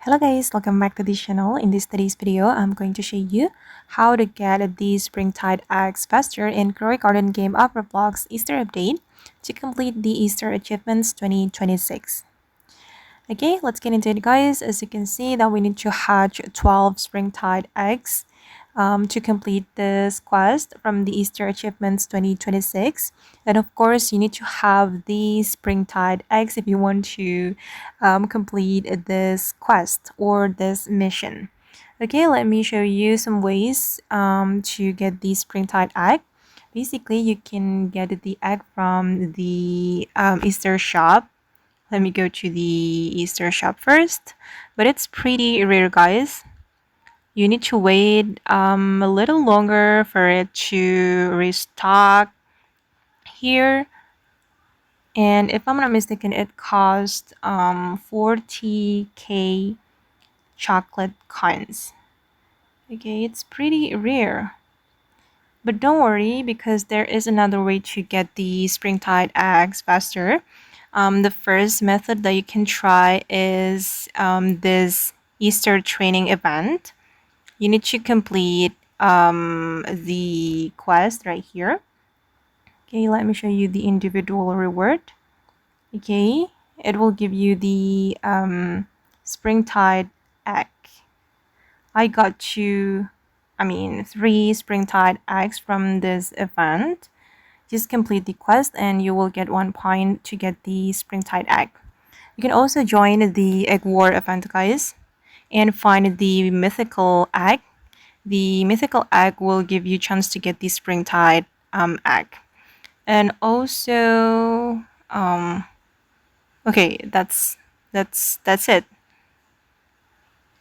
Hello guys, welcome back to this channel. In today's video, I'm going to show you how to get these Springtide Eggs faster in Garden game of Roblox Easter update to complete the Easter Achievements 2026. Okay, let's get into it guys. As you can see that we need to hatch 12 Springtide Eggs to complete this quest from the Easter Achievements 2026. And of course, you need to have the Springtide Eggs if you want to complete this quest or this mission. Okay, let me show you some ways to get the Springtide Egg. Basically, you can get the egg from the Easter shop. Let me go to the Easter shop first, but it's pretty rare, guys. You need to wait a little longer for it to restock here. And if I'm not mistaken, it cost 40k chocolate coins. Okay, it's pretty rare. But don't worry, because there is another way to get the Springtide eggs faster. The first method that you can try is this Easter training event. You need to complete the quest right here. Okay, let me show you the individual reward. Okay, it will give you the Springtide egg. I got three Springtide eggs from this event. Just complete the quest and you will get 1 point to get the Springtide egg. You can also join the egg war event, guys, and find the mythical egg. The mythical egg will give you a chance to get the Springtide egg. And also okay, that's it.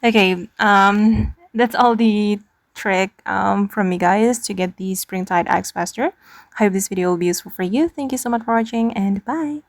Okay, that's all the trick from me guys to get the Springtide eggs faster. I hope this video will be useful for you. Thank you so much for watching and bye.